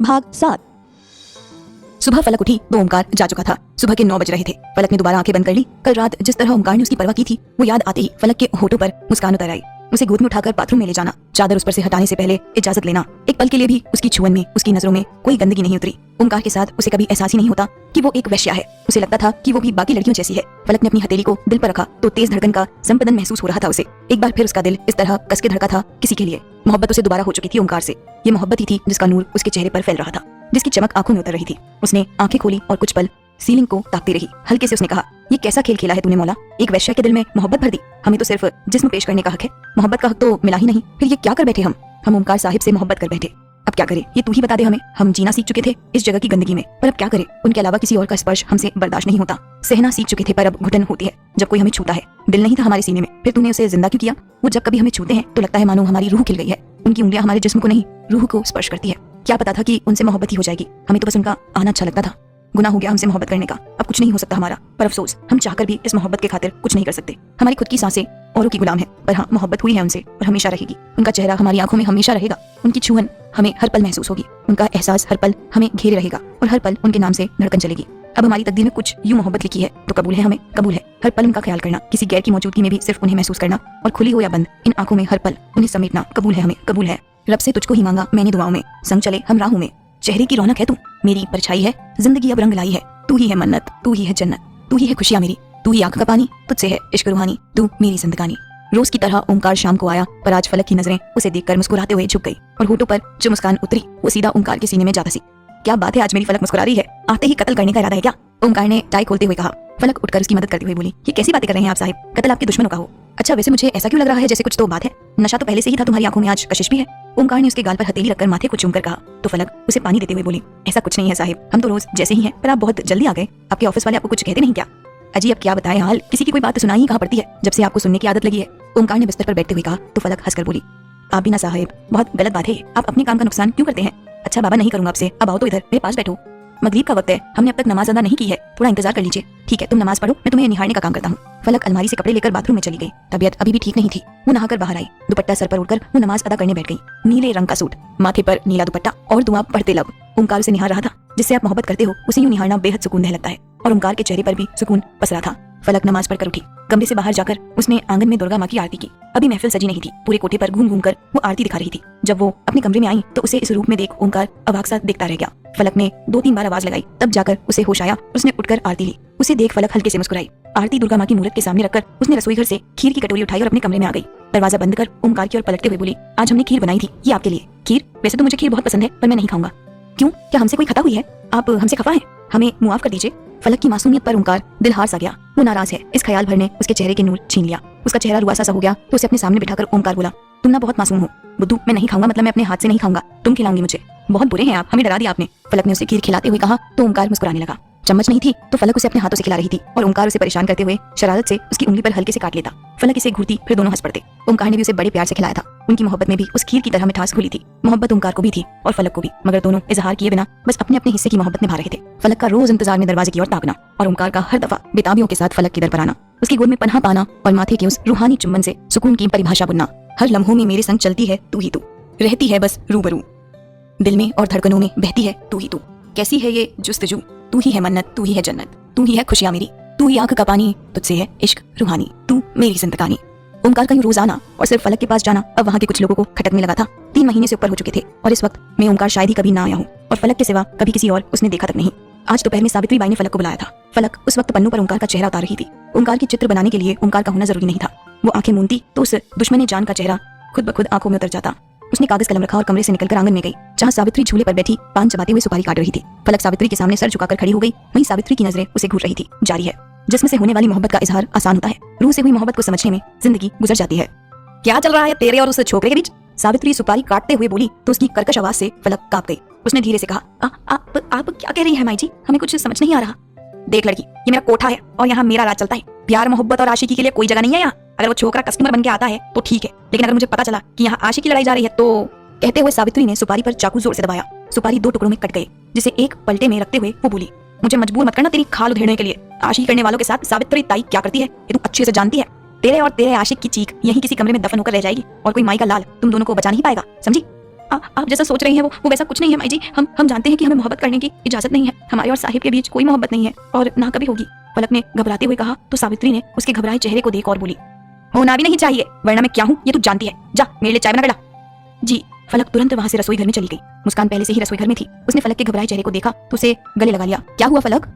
भाग 7। सुबह फलक उठी तो ओमकार जा चुका था। सुबह के 9 बज रहे थे। फलक ने दोबारा आंखें बंद कर ली। कल रात जिस तरह ओमकार ने उसकी परवाह की थी वो याद आते ही फलक के होठों पर मुस्कान उतर आई। उसे गोद में उठाकर बाथरूम में ले जाना, चादर उस पर से हटाने से पहले इजाजत लेना, एक पल के लिए भी उसकी छुअन में, उसकी नजरों में कोई गंदगी नहीं उतरी। ओमकार के साथ उसे कभी एहसास ही नहीं होता कि वो एक वेश्या है। उसे लगता था कि वो भी बाकी लड़कियों जैसी है। फलक ने अपनी हथेली को दिल पर रखा तो तेज धड़कन का संपदन महसूस हो रहा था उसे। एक बार फिर उसका दिल इस तरह कस के धड़का था किसी के लिए। मोहब्बत उसे दोबारा हो चुकी थी ओमकार से। ये मोहब्बत ही थी जिसका नूर उसके चेहरे पर फैल रहा था, जिसकी चमक आंखों में उतर रही थी। उसने आंखें खोली और कुछ पल सीलिंग को ताकती रही। हल्के से उसने कहा, ये कैसा खेल खेला है तूने मौला? एक वेश्या के दिल में मोहब्बत भर दी। हमें तो सिर्फ जिस्म पेश करने का हक है, मोहब्बत का हक तो मिला ही नहीं। फिर ये क्या कर बैठे हम ओमकार साहिब से मोहब्बत कर बैठे। अब क्या करें, ये तू ही बता दे हमें। हम जीना सीख चुके थे इस जगह की गंदगी में, पर अब क्या करें? उनके अलावा किसी और का स्पर्श हमसे बर्दाश्त नहीं होता। सहना सीख चुके थे पर अब घुटन होती है जब कोई हमें छूता है। दिल नहीं था हमारे सीने में, फिर तूने उसे जिंदा क्यों किया? वो जब कभी हमें छूते हैं तो लगता है मानो हमारी रूह खिल गई है। उनकी उंगलियां हमारे जिस्म को नहीं, रूह को स्पर्श करती है। क्या पता था कि उनसे मोहब्बत ही हो जाएगी। हमें तो बस उनका आना अच्छा लगता था। गुनाह हो गया हमसे मोहब्बत करने का। अब कुछ नहीं हो सकता हमारा, पर अफसोस हम चाहकर भी इस मोहब्बत के खातिर कुछ नहीं कर सकते। हमारी खुद की सांसें औरों की गुलाम है, पर हाँ मोहब्बत हुई है उनसे और हमेशा रहेगी। उनका चेहरा हमारी आंखों में हमेशा रहेगा। उनकी छुअन हमें हर पल महसूस होगी। उनका एहसास हर पल हमें घेरे रहेगा और हर पल उनके नाम से धड़कन चलेगी। अब हमारी तकदीर में कुछ यूं मोहब्बत लिखी है तो कबूल है, हमें कबूल है। हर पल उनका ख्याल करना, किसी गैर की मौजूदगी में भी सिर्फ उन्हें महसूस करना, और खुली हो या बंद इन आंखों में हर पल उन्हें समेटना कबूल है, हमें कबूल है। रब से तुझको ही मांगा मैंने दुआओं में, संग चले हम राहों में। चेहरे की रौनक है तू, मेरी परछाई है, जिंदगी अब रंग लाई है। तू ही है मन्नत, तू ही है जन्नत, तू ही है खुशियां मेरी, तू ही आंख का पानी, तुझसे है इश्क रूहानी, तू मेरी जिंदगानी। रोज की तरह ओमकार शाम को आया, पर आज फलक की नजरें उसे देखकर मुस्कुराते हुए झुक गई और होठों पर जो मुस्कान उतरी वो सीधा ओमकार के सीने में जा फंसी। क्या बात है, आज मेरी फलक मुस्कुरा रही है। आते ही कत्ल करने का इरादा है क्या? ओमकार ने टाई खोलते हुए कहा। फलक उठकर उसकी मदद करते हुए बोली, ये कैसी बातें कर रहे हैं आप साहिब? कत्ल आपके दुश्मनों का हो? अच्छा वैसे मुझे ऐसा क्यों लग रहा है जैसे कुछ तो बात है। नशा तो पहले से ही था तुम्हारी आंखों में, आज कशिश भी है। ओमकार ने उसके गाल पर हथेली रखकर माथे को चूमकर कहा तो फलक उसे पानी देते हुए बोली, ऐसा कुछ नहीं है साहिब, हम तो रोज जैसे ही हैं, पर आप बहुत जल्दी आ गए। आपके ऑफिस वाले आपको कुछ कहते नहीं क्या? अजी अब क्या बताएं हाल, किसी की कोई बात सुनाई ही कहाँ पड़ती है जब से आपको सुनने की आदत लगी है। ओमकार ने बिस्तर पर बैठते हुए कहा तो फलक हंसकर बोली, आप भी ना साहिब, बहुत गलत बात है। आप अपने काम का नुकसान क्यों करते हैं? अच्छा बाबा नहीं करूंगा आपसे, अब आओ तो इधर मेरे पास बैठो। मगरिब का वक्त है, हमने अब तक नमाज अदा नहीं की है, थोड़ा इंतजार कर लीजिए। ठीक है तुम नमाज पढ़ो, मैं तुम्हें निहारने का काम करता हूँ। फलक अलमारी से कपड़े लेकर बाथरूम में चली गई। तबीयत अभी भी ठीक नहीं थी। वो नहाकर बाहर आई, दुपट्टा सर पर उड़कर वो नमाज अदा करने बैठ गई। नीले रंग का सूट, माथे पर नीला दुपट्टा और दुआ पढ़ते लब। ओमकार उसे निहार रहा था। जिससे आप मोहब्बत करते हो उसे यूं निहारना बेहद सुकून दह लगता है, और ओमकार के चेहरे पर भी सुकून पसरा था। फलक नमाज पढ़कर उठी। कमरे से बाहर जाकर उसने आंगन में दुर्गा माँ की आरती की। अभी महफिल सजी नहीं थी, पूरे कोठे पर घूम घूम कर वो आरती दिखा रही थी। जब वो अपने कमरे में आई तो उसे इस रूप में देख ओमकार अवाक सा देखता रह गया। फलक ने 2-3 बार आवाज लगाई, तब जाकर उसे होश आया। उसने उठकर आरती ली। उसे देख फलक हल्के से मुस्कुराई। आरती दुर्गा माँ की मूर्त के सामने रखकर उसने रसोई घर से खीर की कटोरी उठाई और अपने कमरे में आ गई। दरवाजा बंद कर ओमकार की ओर पलटते हुए बोली, आज हमने खीर बनाई थी, ये आपके लिए। खीर? वैसे तो मुझे खीर बहुत पसंद है, पर मैं नहीं खाऊंगा। क्यों, क्या हमसे कोई खता हुई है? आप हमसे खफा हैं? हमें मुआफ कर दीजिए। फलक की मासूमियत पर ओमकार दिल हार सा गया। वो नाराज है, इस ख्याल भर ने उसके चेहरे के नूर छीन लिया। उसका चेहरा रुआसा सा हो गया तो उसे अपने सामने बिठाकर ओमकार बोला, तुम ना बहुत मासूम हो। बुद्धू, मैं नहीं खाऊंगा मतलब मैं अपने हाथ से नहीं खाऊंगा, तुम खिलाऊंगी मुझे। बहुत बुरे हैं आप, हमें डरा दिया आपने। फलक ने उसे खीर खिलाते हुए कहा तो ओमकार मुस्कुराने लगा। चम्मच नहीं थी तो फलक उसे अपने हाथों से खिला रही थी और ओमकार उसे परेशान करते हुए शरारत से उसकी उंगली पर हल्के से काट लेता। फलक इसे घूरती, फिर दोनों हंस पड़ते। ओमकार ने भी उसे बड़े प्यार से खिलाया था। उनकी मोहब्बत में भी उस खीर की तरह मिठास घुली थी। मोहब्बत ओमकार को भी थी और फलक को भी, मगर दोनों इजहार किए बिना बस अपने अपने हिस्से की मोहब्बत निभा रहे थे। फलक का रोज इंतजार में दरवाजे की ओर ताकना और ओमकार का हर दफा बेताबियों के साथ फलक की दर पर आना, उसकी गोद में पनाह पाना और माथे के उस रूहानी चुम्बन से सुकून की परिभाषा बुनना। हर लम्हों में मेरे संग चलती है तू ही तू, रहती है बस रूबरू, दिल में और धड़कनों में बहती है तू ही तू। कैसी है ये जुस्तजू, तू ही है मन्नत, तू ही है जन्नत, तू ही है खुशियां मेरी, तू ही आंख का पानी, तुझसे है इश्क रूहानी, तू मेरी जिंदगानी। ओमकार का यूं रोज आना और सिर्फ फलक के पास जाना अब वहाँ के कुछ लोगों को खटकने लगा था। 3 महीने से ऊपर हो चुके थे और इस वक्त में ओमकार शायद ही कभी ना आया हूँ और फलक के सिवा कभी किसी और उसने देखा तक नहीं। आज दोपहर में सावित्री बाई ने फलक को बुलाया था। फलक उस वक्त पन्नों पर ओमकार का चेहरा उतार रही थी। ओमकार के चित्र बनाने के लिए ओमकार का होना जरूरी नहीं था। वो आंखें मूंदती तो उस दुश्मन जान का चेहरा खुद ब खुद आंखों में उतर जाता। उसने कागज कलम रखा और कमरे से निकलकर आंगन में गई, जहाँ सावित्री झूले पर बैठी पान चबाते हुए सुपारी काट रही थी। फलक सावित्री के सामने सर झुकाकर खड़ी हो गई। वहीं सावित्री की नजरें उसे घूर रही थी। जारी है, जिसमें से होने वाली मोहब्बत का इजहार आसान होता है, रूह से हुई मोहब्बत को समझने में जिंदगी गुजर जाती है। क्या चल रहा है तेरे और उस छोकरे के बीच? सावित्री सुपारी काटते हुए बोली तो उसकी कर्कश आवाज से फलक कांप गई। उसने धीरे से कहा, आप क्या कह रही हैं माई जी? हमें कुछ समझ नहीं आ रहा। देख लड़की, ये मेरा कोठा है और यहाँ मेरा राज चलता है। प्यार मोहब्बत और आशिकी के लिए कोई जगह नहीं है यहाँ। अगर वो छोकरा कस्टमर बन के आता है तो ठीक है, लेकिन अगर मुझे पता चला कि यहाँ आशिकी की लड़ाई जा रही है तो। कहते हुए सावित्री ने सुपारी पर चाकू जोर से दबाया। सुपारी 2 टुकड़ों में कट गए, जिसे एक पलटे में रखते हुए वो बोली, मुझे मजबूर मत करना तेरी खाल उधेड़ने के लिए। आशिकी करने वालों के साथ सावित्री ताई क्या करती है ये तू अच्छे से जानती है। तेरे और तेरे आशिक की चीख यहीं किसी कमरे में दफन होकर रह जाएगी और कोई माई का लाल तुम दोनों को बचा नहीं पाएगा, समझी? आप जैसा सोच रही हैं वो वैसा कुछ नहीं है माई जी। हम जानते हैं कि हमें मोहब्बत करने की इजाजत नहीं है। हमारे और साहिब के बीच कोई मोहब्बत नहीं है और ना कभी होगी। फलक ने घबराते हुए कहा तो सावित्री ने उसके घबराए चेहरे को देख और बोली, होना भी नहीं चाहिए, वरना मैं क्या हूँ ये तू जानती है। जा मेरे लिए चाय बना कर ला। जी। फलक तुरंत वहां से रसोई घर में चली गई। मुस्कान पहले से ही रसोई घर में थी। उसने फलक के घबराए चेहरे को देखा तो उसे गले लगा लिया। क्या हुआ फलक?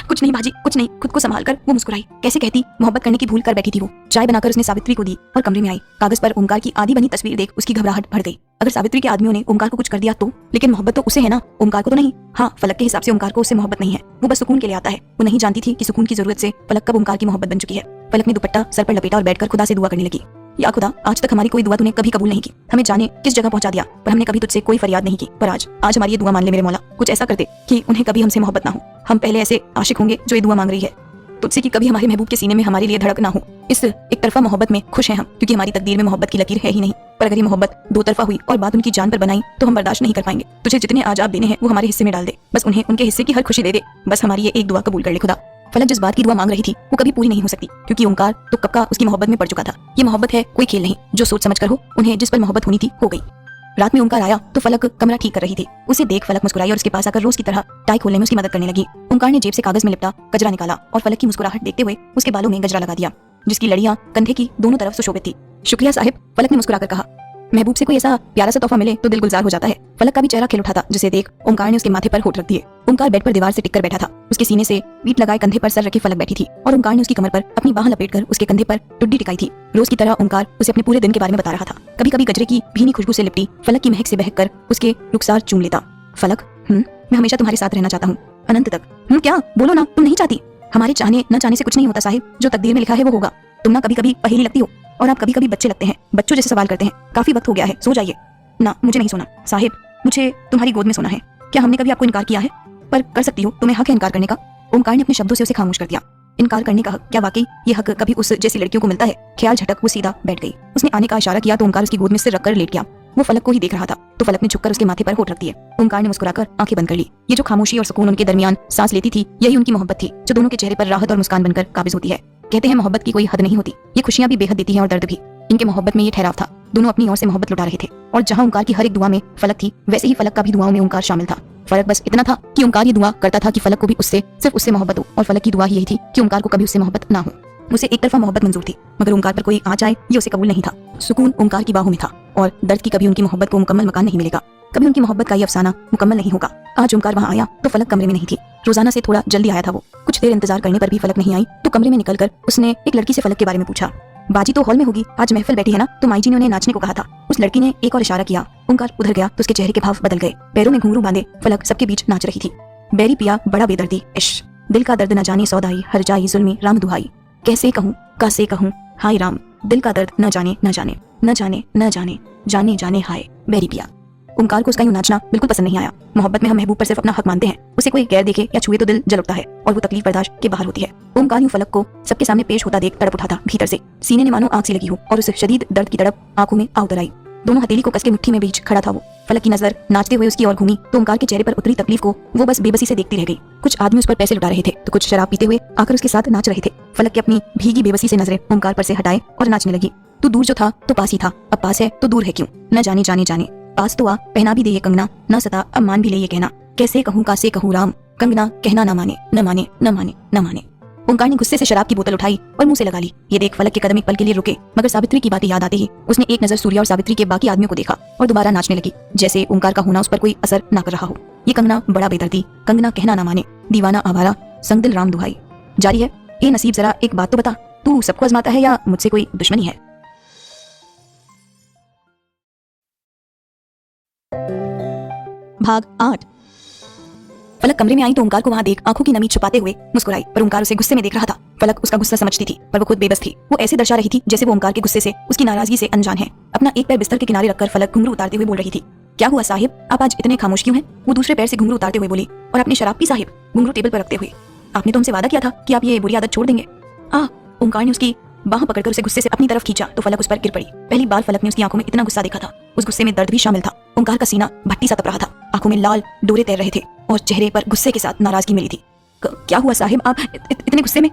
कुछ नहीं बाजी, कुछ नहीं। खुद को संभाल कर वो मुस्कुराई। कैसे कहती, मोहब्बत करने की भूल कर बैठी थी वो। चाय बनाकर उसने सावित्री को दी और कमरे में आई। कागज पर ओमकार की आधी बनी तस्वीर देख उसकी घबराहट बढ़ गई। अगर सावित्री के आदमियों ने ओमकार को कुछ कर दिया तो? लेकिन मोहब्बत तो उसे है ना, ओमकार को तो नहीं। हाँ, फलक के हिसाब से ओमकार को उससे मोहब्बत नहीं है। वो बस सुकून के लिए आता है। वो नहीं जानती थी कि सुकून की जरूरत से फलक कब ओमकार की मोहब्बत बन चुकी है। फलक ने दुपट्टा सर पर लपेटा और बैठकर खुदा से दुआ करने लगी। या खुदा, आज तक हमारी कोई दुआ तूने कभी कबूल नहीं की। हमें जाने किस जगह पहुंचा दिया, पर हमने कभी तुझसे कोई फरियाद नहीं की। पर आज हमारी ये दुआ मान ले मेरे मौला। कुछ ऐसा कर दे कि उन्हें कभी हमसे मोहब्बत ना हो। हम पहले ऐसे आशिक होंगे जो ये दुआ मांग रही है तुझसे कि कभी हमारे महबूब के सीने में हमारे लिए धड़क ना हो। इस एक तरफा मोहब्बत में खुश हैं हम, क्योंकि हमारी तकदीर में मोहब्बत की लकीर है ही नहीं। पर अगर ये मोहब्बत दो तरफा हुई और बात उनकी जान पर बनाई तो हम बर्दाश्त नहीं कर पाएंगे। तुझे जितने आजाब देने हैं वो हमारे हिस्से में डाल दे। बस उन्हें उनके हिस्से की हर खुशी दे दे। बस हमारी ये एक दुआ कबूल कर ले खुदा। फलक जिस बात की दुआ मांग रही थी वो कभी पूरी नहीं हो सकती, क्योंकि ओमकार तो कब का उसकी मोहब्बत में पड़ चुका था। ये मोहब्बत है कोई खेल नहीं, जो सोच समझ कर हो। उन्हें जिस पर मोहब्बत होनी थी हो गई। रात में ओमकार आया तो फलक कमरा ठीक कर रही थी। उसे देख फलक मुस्कुराई और उसके पास आकर रोज की तरह टाई खोलने में उसकी मदद करने लगी। ओमकार ने जेब से कागज में लिपटा गजरा निकाला और फलक की मुस्कुराहट देखते हुए उसके बालों में गजरा लगा दिया, जिसकी लड़ियां कंधे की दोनों तरफ सुशोभित थी। शुक्रिया साहिब, फलक ने मुस्कुराकर कहा। महबूब से कोई ऐसा प्यारा सा तोहफा मिले तो दिल गुलजार हो जाता है। फलक का भी चेहरा खिल उठा था, जिसे देख ओमकार ने उसके माथे पर होठ रख दिए। ओमकार बेड पर दीवार से टिककर बैठा था। उसके सीने से पीठ लगाए कंधे पर सर रखे फलक बैठी थी और ओमकार ने उसकी कमर पर अपनी बाह लपेटकर उसके कंधे पर टुड्डी टिकाई थी। रोज की तरह ओमकार उसे अपने पूरे दिन के बारे में बता रहा था। कभी कभी गजरे की भीनी खुशबू से लिपटी फलक की महक से बहकर उसके रुखसार चूम लेता। फलक, मैं हमेशा तुम्हारे साथ रहना चाहता हूँ, अनंत तक। क्या? बोलो ना, तुम नहीं चाहती? हमारे चाहने न चाहने से कुछ नहीं होता साहिब, जो तकदीर में लिखा है वो होगा। तुम ना कभी कभी पहेली लगती हो और आप कभी कभी बच्चे लगते हैं, बच्चों जैसे सवाल करते हैं। काफी वक्त हो गया है, सो जाइए। ना, मुझे नहीं सोना साहिब, मुझे तुम्हारी गोद में सोना है। क्या हमने कभी आपको इनकार किया है? पर कर सकती हो, तुम्हें हक है इनकार करने का। ओमकार ने अपने शब्दों से उसे खामोश कर दिया। इनकार करने का हक? क्या वाकई ये हक कभी उस जैसी लड़कियों को मिलता है? ख्याल झटक वो सीधा बैठ गई। उसने आने का इशारा किया तो ओमकार उसकी गोद में सिर रखकर लेट गया। वो फलक को ही देख रहा था तो फलक ने झुककर उसके माथे पर होठ रख दिए। ओमकार ने मुस्कुराकर आंखें बंद कर ली। ये जो खामोशी और सुकून उनके दरमियान सांस लेती थी, यही उनकी मोहब्बत थी, जो दोनों के चेहरे पर राहत और मुस्कान बनकर काबिज होती है। कहते हैं मोहब्बत की कोई हद नहीं होती। ये खुशियां भी बेहद देती हैं और दर्द भी। इनके मोहब्बत में ये ठहराव था। दोनों अपनी ओर से मोहब्बत लुटा रहे थे और जहां ओमकार की हर एक दुआ में फलक थी, वैसे ही फलक का भी दुआओं में ओमकार शामिल था। फर्क बस इतना था कि ओमकार ये दुआ करता था कि फलक को भी सिर्फ उससे मोहब्बत हो, और फलक की दुआ यही थी कि ओमकार को कभी उससे मोहब्बत ना हो। उसे एक तरफा मोहब्बत मंजूर थी, मगर ओमकार पर कोई आ जाए ये उसे कबूल नहीं था। सुकून ओमकार की बाहों में था और दर्द की कभी उनकी मोहब्बत को मुकम्मल मकान नहीं मिलेगा। कभी उनकी मोहब्बत का ये अफसाना मुकम्मल नहीं होगा। आज ओमकार वहां आया तो फलक कमरे में नहीं थी। रोजाना से थोड़ा जल्दी आया था वो। कुछ देर इंतजार करने पर भी फलक नहीं आई तो कमरे में निकलकर उसने एक लड़की से फलक के बारे में पूछा। बाजी तो हॉल में होगी, आज महफिल बैठी है ना, तो माई जी ने उन्हें नाचने को कहा था। उस लड़की ने एक और इशारा किया। ओमकार उधर गया तो उसके चेहरे के भाव बदल गए। पैरों में घुंघरू बांधे फलक सबके बीच नाच रही थी। बैरी पिया बड़ा बेदर्दी इश्क, दिल का दर्द न जाने सौदाई, हर जाई जुल्मी राम दुहाई। कैसे कहूँ कासे कहूँ हाय राम, दिल का दर्द न जाने न जाने न जाने न जाने जाने जाने हाय बैरी पिया। ओमकार को उसका यूं नाचना बिल्कुल पसंद नहीं आया। मोहब्बत में हम महबूब पर सिर्फ अपना हक मानते हैं। उसे कोई गैर देखे या छुए तो दिल जल उठता है और वो तकलीफ बर्दाश्त के बाहर होती है। ओमकार यूं फलक को सबके सामने पेश होता देख तड़प उठा था भीतर से। सीने ने मानो आग सी लगी हो और उस शदीद दर्द की तड़प आंखों में आ उतर आई। दोनों हथेली को कसके मुट्ठी में बीच खड़ा था वो। फलक की नजर नाचते हुए उसकी ओर घूमी तो ओमकार के चेहरे पर उतरी तकलीफ को वो बस बेबसी से देखती रह गई। कुछ आदमी उस पर पैसे लुटा रहे थे तो कुछ शराब पीते हुए आकर उसके साथ नाच रहे थे। फलक की अपनी भीगी बेबसी से नजरें ओमकार पर से हटाए और नाचने लगी। तू दूर जो था तो पास ही था, अब पास है तो दूर है क्यों, न जाने जाने जाने। पास तो आ पहना भी दे ये कंगना, न सता अब मान भी ले ये कहना। कैसे कहूँ कासे कहूँ राम, कंगना कहना न माने न माने न माने न माने। ओमकार ने गुस्से से शराब की बोतल उठाई और मुंह से लगा ली। ये देख फलक के कदम एक पल के लिए रुके, मगर सावित्री की बातें याद आते ही उसने एक नजर सूर्या और सावित्री के बाकी आदमियों को देखा और दोबारा नाचने लगी, जैसे ओमकार का होना उस पर कोई असर ना कर रहा हो। ये कंगना बड़ा बेदर्दी, कंगना कहना ना माने, दीवाना आवारा, संग दिल राम दुहाई। जारी है। ए नसीब जरा एक बात तो बता, तू सबको आजमाता है या मुझसे कोई दुश्मनी है? भाग 8। फलक कमरे में आई तो ओमकार को वहां देख आंखों की नमी छुपाते हुए मुस्कुराई, पर ओमकार उसे गुस्से में देख रहा था। फलक उसका गुस्सा समझती थी पर वो खुद बेबस थी। वो ऐसे दर्शा रही थी जैसे वो ओमकार के गुस्से से, उसकी नाराजगी से अनजान है। अपना एक पैर बिस्तर के किनारे रखकर फलक घुंघरू उतारते हुए बोल रही थी। क्या हुआ साहिब, आप आज इतने खामोश क्यों हैं? वो दूसरे पैर से घुंघरू उतारते हुए बोली। और आपने शराब पी साहिब? घुंघरू टेबल पर रखते हुए। आपने तो हमसे वादा किया था कि आप ये बुरी आदत छोड़ देंगे। ओमकार ने उसकी बाह पकड़कर उसे गुस्से से अपनी तरफ खींचा तो फलक उस पर गिर पड़ी। पहली बार फलक ने उसकी आंखों में इतना गुस्सा देखा था। उस गुस्से में दर्द भी शामिल था। ओमकार का सीना भट्टी सा तप रहा था, आंखों में लाल डोरे तैर रहे थे और चेहरे पर गुस्से के साथ नाराजगी मिली थी। क्या हुआ साहिब, आप इतने गुस्से में?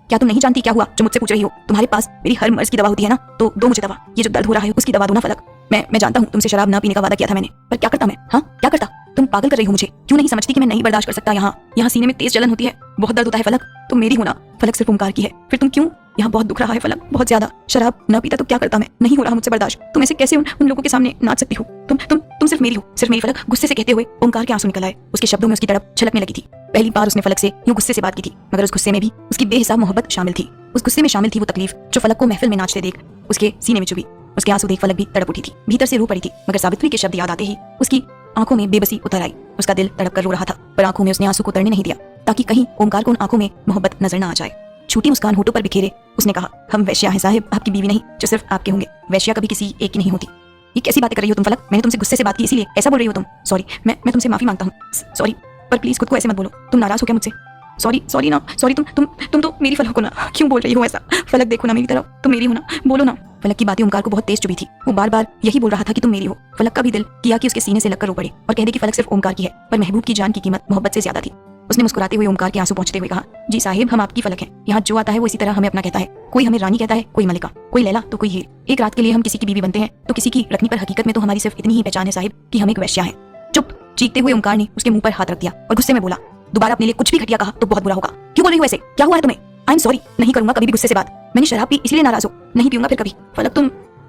क्या तुम नहीं जानती क्या हुआ जो मुझसे पूछ रही हो? तुम्हारे पास मेरी हर मर्ज की दवा होती है ना, तो दो मुझे दवा। ये जो दर्द हो रहा है उसकी दवा दो ना फलक। मैं जानता हूँ तुमसे शराब ना पीने का वादा किया था मैंने, पर क्या करता मैं? हाँ क्या करता? तुम पागल कर रही हो मुझे। क्यों नहीं समझती कि मैं नहीं बर्दाश्त कर सकता? यहाँ सीने में तेज जलन होती है, बहुत दर्द होता है फलक। तुम मेरी हो ना? फलक सिर्फ ओमकार की है। फिर तुम क्यों? यहाँ बहुत दुख रहा है फलक, बहुत ज्यादा। शराब ना पीता तो क्या करता मैं? नहीं हो रहा मुझसे बर्दाश्त। तुम ऐसे कैसे उन लोगों के सामने नाच सकती हो? तुम सिर्फ मेरी हो, सिर्फ मेरी। फलक गुस्से से कहते हुए ओमकार के आंसू निकल आए। उसके शब्दों में उसकी तड़प छलकने लगी थी। पहली बार उसने फलक से यूं गुस्से से बात की थी, मगर उस गुस्से में भी उसकी बेहिसाब मोहब्बत शामिल थी। उस गुस्से में शामिल थी वो तकलीफ जो फलक को महफिल में नाचते देख उसके सीने में चुभी। उसके आंसू देख फलक भी तड़प उठी थी, भीतर से रो पड़ी थी। मगर सावित्री के शब्द याद आते ही उसकी आंखों में बेबसी उतर आई। उसका दिल तड़प कर रो रहा था, पर आंखों में उसने आंसू को उतरने नहीं दिया, ताकि कहीं ओमकार को उन आंखों में मोहब्बत नजर न आ जाए। छोटी मुस्कान होठों पर बिखेरे उसने कहा, हम वैश्या हैं साहिब, आपकी बीवी नहीं जो सिर्फ आपके होंगे। वैश्या कभी किसी एक की नहीं होती। ये कैसी बातें कर रही हो तुम फलक? मैंने तुमसे गुस्से से बात की इसीलिए ऐसा बोल रही हो तुम? सॉरी, मैं तुमसे माफी मांगता हूँ। सॉरी, पर प्लीज खुद को ऐसे मत बोलो। तुम नाराज हो क्या मुझसे? सॉरी ना, सॉरी। तुम तो मेरी फलक हो ना, क्यों बोल रही हो ऐसा? फलक देखो ना मेरी तरफ, तुम मेरी हो ना, बोलो ना। फलक की बातें ओमकार को बहुत तेज चुभी थी। वो बार बार यही बोल रहा था कि तुम मेरी हो। फलक का भी दिल किया कि उसके सीने से लगकर रो पड़े और कह दे कि फलक सिर्फ ओमकार की है, पर महबूब की जान की कीमत मोहब्बत से ज्यादा थी। उसने मुस्कुराते हुए ओमकार के आंसू पहुंचते हुए कहा, जी साहिब, हम आपकी फलक हैं। यहाँ जो आता है वो इसी तरह हमें अपना कहता है। कोई हमें रानी कहता है, कोई मलिका, कोई लैला तो कोई हीर। एक रात के लिए हम किसी की बीवी बनते हैं तो किसी की रखनी, पर हकीकत में तो हमारी सिर्फ इतनी ही पहचान है साहिब कि हम एक वैश्या हैं। चुप! चीखते हुए ओमकार ने उसके मुंह पर हाथ रख दिया और गुस्से में बोला, दोबारा अपने लिए कुछ भी घटिया कहा तो बहुत बुरा होगा। क्यों बोल रही हो ऐसे? क्या हुआ है तुम्हें? आई एम सॉरी, नहीं करूंगा कभी भी गुस्से से बात। मैंने शराब पी इसलिए नाराज हो, नहीं पीऊंगा फिर कभी। फलक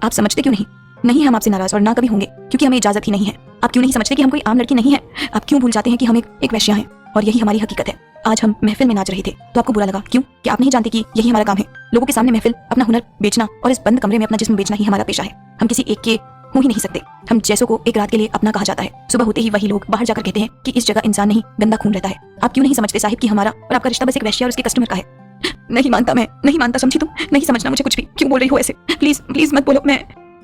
आप समझते क्यों नहीं? नहीं, हम आपसे नाराज और ना कभी होंगे, क्योंकि हमें इजाजत ही नहीं है। आप क्यों नहीं समझते कि हम कोई आम लड़की नहीं है? आप क्यों भूल जाते हैं कि हम एक वैश्या हैं और यही हमारी हकीकत है। आज हम महफिल में नाच रहे थे तो आपको बुरा लगा, क्यों? कि आप नहीं जानते कि यही हमारा काम है? लोगों के सामने महफिल, अपना हुनर बेचना और इस बंद कमरे में अपना जिस्म बेचना ही हमारा पेशा है। हम किसी एक के हो ही नहीं सकते। हम जैसों को एक रात के लिए अपना कहा जाता है। सुबह होते ही वही लोग बाहर जाकर कहते हैं कि इस जगह इंसान नहीं, गंदा खून रहता है। आप क्यों नहीं समझते साहिब कि हमारा और आपका रिश्ता बस एक वैश्या और उसके कस्टमर का है? नहीं मानता, मैं नहीं मानता, समझी तुम? नहीं समझना मुझे कुछ भी। क्यों बोल रही हो ऐसे? प्लीज प्लीज मत बोलो। मैं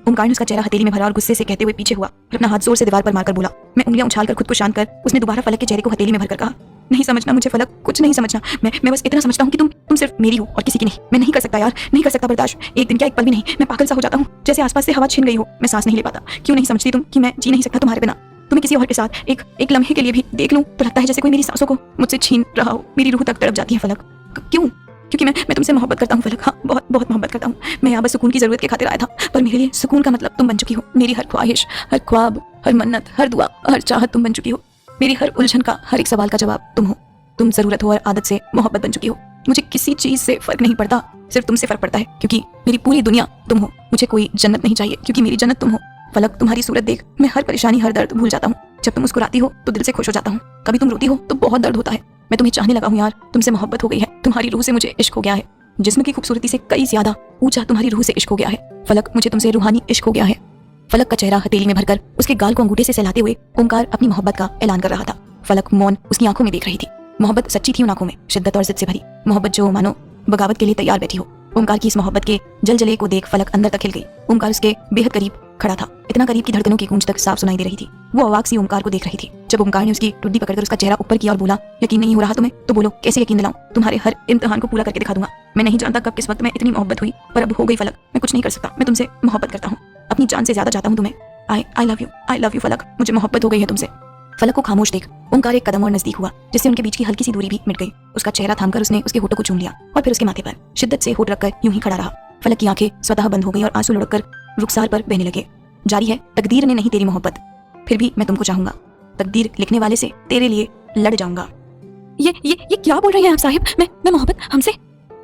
ओमकार ने उसका चेहरा हथेली में भरा और गुस्से से कहते हुए पीछे हुआ और अपना हाथ जोर से दीवार पर मारकर बोला। मैं उंगलियां उछालकर खुद को शांत कर उसने दोबारा फलक के चेहरे को हथेली में भरकर कहा, नहीं समझना मुझे फलक, कुछ नहीं समझना। मैं बस इतना समझता हूँ कि तुम सिर्फ मेरी हो और किसी की नहीं। मैं नहीं कर सकता यार, नहीं कर सकता बर्दाश्त, एक दिन क्या एक पल भी नहीं। मैं पागल सा हो जाता हूँ, जैसे आसपास से हवा छीन गई हो। मैं सांस नहीं ले पाता। क्यों नहीं समझती तुम कि मैं जी नहीं सकता तुम्हारे बिना? तुम्हें किसी और के साथ एक लम्हे के लिए भी देख लूं तो लगता है जैसे कोई मेरी सांसों को मुझसे छीन रहा हो। मेरी रूह तक तड़प जाती है फलक। क्यों? क्योंकि मैं तुमसे मोहब्बत करता हूँ फलक। हाँ, बहुत बहुत मोहब्बत करता हूँ। मैं यहाँ बस सुकून की जरूरत के खातिर आया था, पर मेरे लिए सुकून का मतलब तुम बन चुकी हो। मेरी हर ख्वाहिश, हर ख्वाब, हर मन्नत, हर दुआ, हर चाहत तुम बन चुकी हो। मेरी हर उलझन का हर एक सवाल का जवाब तुम हो। तुम जरूरत हो और आदत से मोहब्बत बन चुकी हो। मुझे किसी चीज से फर्क नहीं पड़ता, सिर्फ तुमसे फर्क पड़ता है, क्योंकि मेरी पूरी दुनिया तुम हो। मुझे कोई जन्नत नहीं चाहिए, क्योंकि मेरी जन्नत तुम हो। फलक, तुम्हारी सूरत देख मैं हर परेशानी, हर दर्द भूल जाता हूँ। जब तुम मुस्कुराती हो तो दिल से खुश हो जाता हूँ, कभी तुम रोती हो तो बहुत दर्द होता है। मैं तुम्हें चाहने लगा हूँ यार, तुमसे मोहब्बत हो गई है। तुम्हारी रूह से मुझे इश्क हो गया है। जिस्म की खूबसूरती से कई ज्यादा ऊंचा तुम्हारी रूह से इश्क हो गया है। फलक, मुझे तुमसे रूहानी इश्क हो गया है। फलक का चेहरा हथेली में भरकर उसके गाल को अंगूठे से सहलाते हुए ओमकार अपनी मोहब्बत का ऐलान कर रहा था। फलक मौन उसकी आंखों में देख रही थी। मोहब्बत सच्ची थी उन आंखों में, शिद्दत और जिद से भरी मोहब्बत जो मानो बगावत के लिए तैयार बैठी हो। ओमकार की इस मोहब्बत के जलजले को देख फलक अंदर तक हिल गई। ओमकार उसके बेहद करीब खड़ा था, इतना करीब कि धड़कनों की गूंज तक साफ सुनाई दे रही थी। वो अवाक सी ओमकार को देख रही थी। जब ओमकार ने उसकी टुड्डी पकड़कर उसका चेहरा ऊपर किया और बोला, यकीन नहीं हो रहा तुम्हें? तो बोलो, कैसे यकीन दिलाऊं? तुम्हारे हर इम्तिहान को पूरा करके दिखा दूंगा। मैं नहीं जानता कब किस वक्त में इतनी मोहब्बत हुई, पर अब हो गई फलक। मैं कुछ नहीं कर सकता। मैं तुमसे मोहब्बत करता हूँ, अपनी जान से ज्यादा चाहता हूँ तुम्हें। आई लव यू फलक, मुझे मोहब्बत हो गई है तुमसे। फलक को खामोश देख ओमकार एक कदम और नजदीक हुआ, जिससे उनके बीच की हल्की सी दूरी भी मिट गई। उसका चेहरा थामकर उसने उसके होठों को चूम लिया और फिर उसके माथे पर शिद्दत से होठ रखकर यूं ही खड़ा रहा। फलक की आंखें स्वतः बंद हो गई और आंसू लुढ़ककर रुखसार पर बहने लगे। जारी है, तकदीर ने नहीं तेरी मोहब्बत, फिर भी मैं तुमको चाहूंगा। तकदीर लिखने वाले से तेरे लिए लड़ जाऊंगा। ये क्या बोल रहे हैं आप साहिब? मैं मोहब्बत हमसे?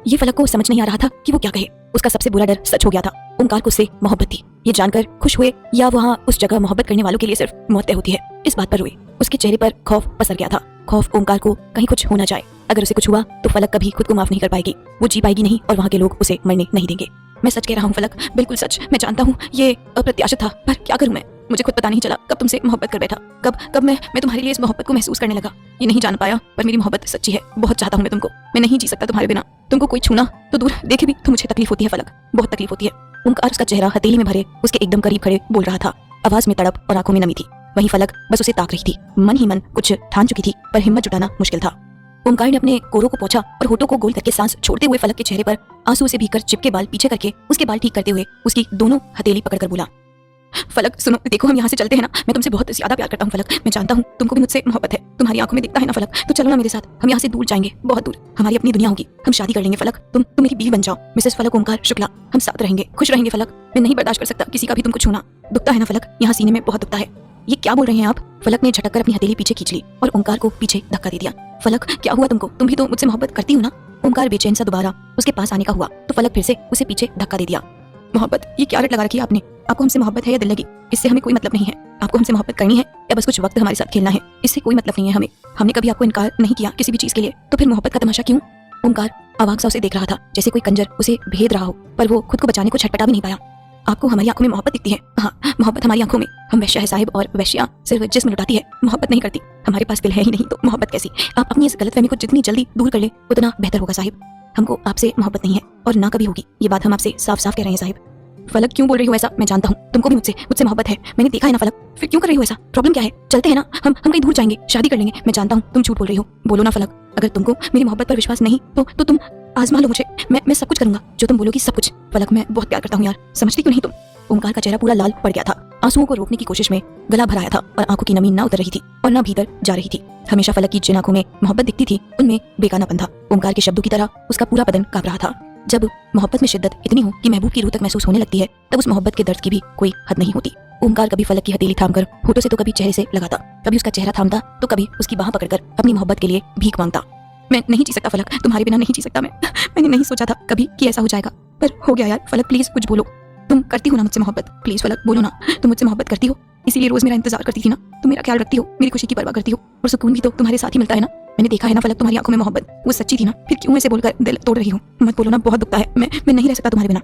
ये फलक को समझ नहीं आ रहा था कि वो क्या कहे। उसका सबसे बुरा डर सच हो गया था। ओमकार को उससे मोहब्बत थी। ये जानकर खुश हुए या वहाँ उस जगह मोहब्बत करने वालों के लिए सिर्फ मौत तय होती है, इस बात पर रोए। उसके चेहरे पर खौफ पसर गया था। खौफ ओमकार को कहीं कुछ हो ना जाए। अगर उसे कुछ हुआ तो फलक कभी खुद को माफ नहीं कर पाएगी। वो जी पाएगी नहीं और वहाँ के लोग उसे मरने नहीं देंगे। मैं सच कह रहा हूँ फलक, बिल्कुल सच। मैं जानता हूँ ये अप्रत्याशित था, पर क्या करूँ मैं? मुझे खुद पता नहीं चला कब तुमसे मोहब्बत कर बैठा। कब मैं तुम्हारे लिए इस मोहब्बत को महसूस करने लगा। ये नहीं जान पाया, पर मेरी मोहब्बत सच्ची है। बहुत चाहता हूँ मैं तुमको। मैं नहीं जी सकता तुम्हारे बिना। तुमको कोई छूना तो दूर देखे भी तो मुझे तकलीफ होती है फलक, बहुत तकलीफ होती है। ओमकार उसका चेहरा हथेली में भरे उसके एकदम करीब खड़े बोल रहा था। आवाज में तड़प और आंखों में नमी थी। वहीं फलक बस उसे ताक रही थी। मन ही मन कुछ ठान चुकी थी, पर हिम्मत जुटाना मुश्किल था। ओमकार ने अपने कोरों को पोंछा और होठों को गोल करके सांस छोड़ते हुए फलक के चेहरे पर आंसू से भीगकर चिपके बाल पीछे करके उसके बाल ठीक करते हुए उसकी दोनों हथेली पकड़कर बोला, फलक सुनो, देखो हम यहाँ से चलते हैं ना, मैं तुमसे बहुत ज्यादा प्यार करता हूँ फलक, मैं जानता हूँ तुमको भी मुझसे मोहब्बत है, तुम्हारी आंखों में दिखता है ना फलक, तो चलो ना मेरे साथ, हम यहाँ से दूर जाएंगे, बहुत दूर, हमारी अपनी दुनिया होगी, हम शादी कर लेंगे फलक, तुम मेरी बीवी बन जाओ, मिसेस फलक ओमकार शुक्ला, हम साथ रहेंगे, खुश रहेंगे फलक, मैं नहीं बर्दाश्त कर सकता किसी का भी तुमको छूना, दुखता है ना फलक, यहाँ सीने में बहुत दुखता है। ये क्या बोल रहे हैं आप? फलक ने झटक कर अपनी हथेली पीछे खींच ली और ओमकार को पीछे धक्का दे दिया। फलक क्या हुआ तुमको? तुम भी तो मुझसे मोहब्बत करती हो ना? ओमकार बेचैन सा दोबारा उसके पास आने का हुआ तो फलक फिर से उसे पीछे धक्का दे दिया। मोहब्बत, ये क्या रट लगा रखी है आपने? आपको हमसे मोहब्बत है या दिल लगी, इससे हमें कोई मतलब नहीं है। आपको हमसे मोहब्बत करनी है या बस कुछ वक्त हमारे साथ खेलना है, इससे कोई मतलब नहीं है हमें। हमने कभी आपको इनकार नहीं किया किसी भी चीज के लिए, तो फिर मोहब्बत का तमाशा क्यों? ओमकार अवाक सा उसे देख रहा था, जैसे कोई कंजर उसे भेद रहा हो, पर वो खुद को बचाने को छटपटा भी नहीं पाया। आपको हमारी आंखों में मोहब्बत दिखती है? हाँ, मोहब्बत हमारी आंखों में। हम वैश्या है साहिब, और वैश्या सिर्फ जिस्म लुटाती है, मोहब्बत नहीं करती। हमारे पास दिल है ही नहीं तो मोहब्बत कैसी? आप अपनी इस गलतफहमी को जितनी जल्दी दूर कर ले उतना बेहतर होगा साहिब। हमको आपसे मोहब्बत नहीं है और ना कभी होगी, ये बात हम आपसे साफ साफ कह रहे हैं साहिब। फलक क्यों बोल रही हो ऐसा? मैं जानता हूँ तुमको भी मुझसे मोहब्बत है, मैंने देखा है ना फलक, फिर क्यों कर रही हो ऐसा? प्रॉब्लम क्या है? चलते हैं ना, हम कहीं दूर जाएंगे, शादी कर लेंगे। मैं जानता हूँ तुम झूठ बोल रही हो, बोलो ना फलक। अगर तुमको मेरी मोहब्बत पर विश्वास नहीं तो तुम आजमा लो मुझे, मैं सब कुछ करूंगा जो तुम बोलोगी, सब कुछ। फलक मैं बहुत प्यार करता हूँ यार, समझती क्यों नहीं तुम? ओमकार का चेहरा पूरा लाल पड़ गया था, आंसुओं को रोकने की कोशिश में गला भराया था और आंखों की नमी ना उतर रही थी और ना भीतर जा रही थी। हमेशा फलक की जिन आंखों में मोहब्बत दिखती थी उनमें बेगानापन था। ओमकार के शब्दों की तरह उसका पूरा बदन कांप रहा था। जब मोहब्बत में शिद्दत इतनी हो कि महबूब की रूह तक महसूस होने लगती है, तब उस मोहब्बत के दर्द की भी कोई हद नहीं होती। ओमकार कभी फलक की हथेली थामकर होठों से तो कभी चेहरे से लगाता, कभी उसका चेहरा थामता तो कभी उसकी बाह पकड़कर अपनी मोहब्बत के लिए भीख मांगता। मैं नहीं जी सकता फलक, तुम्हारे बिना नहीं जी सकता मैं। मैंने नहीं सोचा था कभी कि ऐसा हो जाएगा, पर हो गया यार। फलक प्लीज कुछ बोलो, तुम करती हो ना मुझसे मोहब्बत? प्लीज फलक बोलो ना, तुम मुझसे मोहब्बत करती हो, इसीलिए रोज मेरा इंतजार करती थी ना, तुम मेरा ख्याल रखती हो, मेरी खुशी की परवाह करती हो, और सुकून भी तो तुम्हारे साथ ही मिलता है ना। मैंने देखा है ना फलक, तुम्हारी आंखों में मोहब्बत वो सच्ची थी ना, फिर क्यों ऐसे बोलकर दिल तोड़ रही हो? मत बोलो ना, बहुत दुखता है, मैं नहीं रह सकता तुम्हारे बिना।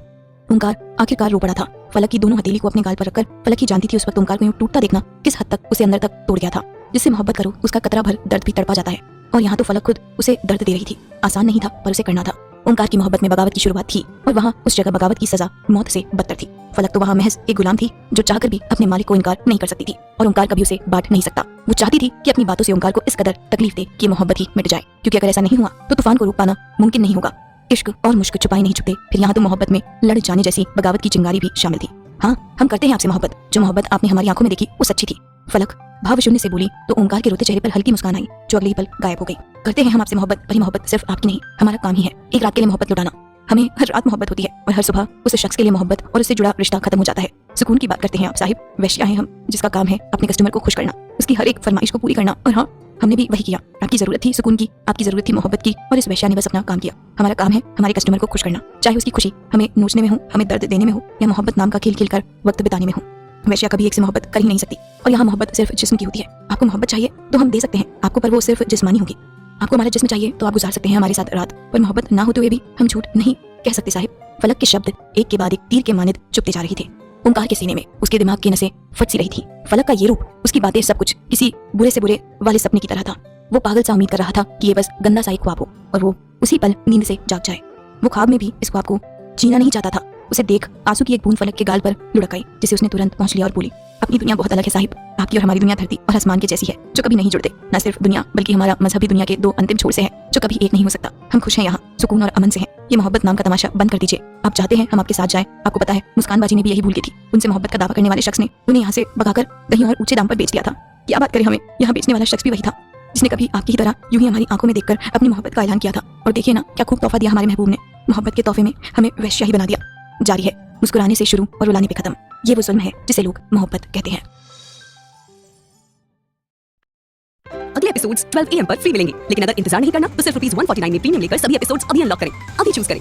ओमकार आखिरकार रो पड़ा था। फलक की दोनों हथेली को अपने गाल पर रखकर फलक ही जानती थी उस वक्त ओमकार को यूं टूटता देखना किस हद तक उसे अंदर तक तोड़ गया था। जिससे मोहब्बत करो उसका कतरा भर दर्द भी तड़पा जाता है, और यहाँ तो फलक खुद उसे दर्द दे रही थी। आसान नहीं था पर उसे करना था। ओमकार की मोहब्बत में बगावत की शुरुआत थी और वहाँ उस जगह बगावत की सजा मौत से बदतर थी। फलक तो वहाँ महज एक गुलाम थी जो चाहकर भी अपने मालिक को इनकार नहीं कर सकती थी, और ओमकार कभी उसे बांट नहीं सकता। वो चाहती थी कि अपनी बातों से ओमकार को इस कदर तकलीफ दे कि मोहब्बत ही मिट जाए, क्योंकि अगर ऐसा नहीं हुआ तो तूफान को रोक पाना मुमकिन नहीं होगा। इश्क और मुश्क छुपाए नहीं छुपते, फिर यहाँ तो मोहब्बत में लड़ जाने जैसी बगावत की चिंगारी भी शामिल थी। हाँ, हम करते हैं आपसे मोहब्बत, जो मोहब्बत आपने हमारी आंखों में देखी वो सच्ची थी। फलक भाव शून्य से बोली तो ओमकार के रोते चेहरे पर हल्की मुस्कान आई, जो अगले पल गायब हो गई। करते हैं हम आपसे मोहब्बत, पर मोहब्बत सिर्फ आपकी नहीं, हमारा काम ही है एक रात के लिए मोहब्बत लुटाना। हमें हर रात मोहब्बत होती है और हर सुबह उस शख्स के लिए मोहब्बत और उससे जुड़ा रिश्ता खत्म हो जाता है। सुकून की बात करते हैं आप साहिब, वैश्या हैं हम जिसका काम है अपने कस्टमर को खुश करना, उसकी हर एक फरमाइश को पूरी करना। और हाँ, हमने भी वही किया। आपकी जरूरत थी सुकून की, आपकी जरूरत थी मोहब्बत की, और इस वैश्या ने बस अपना काम किया। हमारा काम है हमारे कस्टमर को खुश करना, चाहे उसकी खुशी हमें नोचने में हो, हमें दर्द देने में हो, या मोहब्बत नाम का खेल खेल कर वक्त बिताने में हो। वैश्या कभी एक से मोहब्बत कर ही नहीं सकती, और यहाँ मोहब्बत सिर्फ जिस्म की होती है। आपको मोहब्बत चाहिए तो हम दे सकते हैं आपको, पर वो सिर्फ जिस्मानी होगी। आपको हमारा जिस्म चाहिए तो आप गुजार सकते हैं हमारे साथ रात, पर मोहब्बत ना होते हुए भी हम झूठ नहीं कह सकते साहिब। फलक के शब्द एक के बाद एक तीर के मानिद चुपते जा रही थे। ओमकार के सीने में उसके दिमाग की नसें फट सी रही थी। फलक का ये रूप, उसकी बातें, सब कुछ किसी बुरे से बुरे वाले सपने की तरह था। वो पागल सा उम्मीद कर रहा था कि ये बस गंदा सा एक ख्वाब हो और वो उसी पल नींद से जाग जाए। वो ख्वाब में भी इस ख्वाब को जीना नहीं चाहता था। उसे देख आंसू की एक बूंद फलक के गाल पर लुढ़क आई, जिसे उसने तुरंत पहुंच लिया और बोली, अपनी दुनिया बहुत अलग है साहिब, आपकी और हमारी दुनिया धरती और आसमान के जैसी है, जो कभी नहीं जुड़ते। न सिर्फ दुनिया बल्कि हमारा मजहबी दुनिया के दो अंतिम छोर से है जो कभी एक नहीं हो सकता। हम खुश हैं यहाँ, सुकून और अमन से हैं। ये मोहब्बत नाम का तमाशा बंद कर दीजिए। आप चाहते हैं हम आपके साथ जाएं? आपको पता है मुस्कान बाजी ने भी यही भूल की थी। उनसे मोहब्बत का दावा करने वाले शख्स ने उन्हें यहाँ से भगाकर कहीं और ऊंचे दाम पर बेच दिया था। क्या बात करें, हमें यहाँ बेचने वाला शख्स भी वही था जिसने कभी आपकी ही तरह यूं ही हमारी आंखों में देखकर अपनी मोहब्बत का ऐलान किया था। और देखिए ना क्या खूब तोहफा दिया हमारे महबूब ने, मोहब्बत के तोहफे में हमें वैश्या ही बना दिया। जारी है मुस्कुराने से शुरू और रुलाने पे खत्म, ये वो जुल्म है जिसे लोग मोहब्बत कहते हैं। अगले एपिसोड्स 12 AM पर फ्री मिलेंगे, लेकिन अगर इंतजार नहीं करना तो सिर्फ ₹149 में प्रीमियम लेकर सभी एपिसोड्स अभी अनलॉक करें। अभी चूज करें।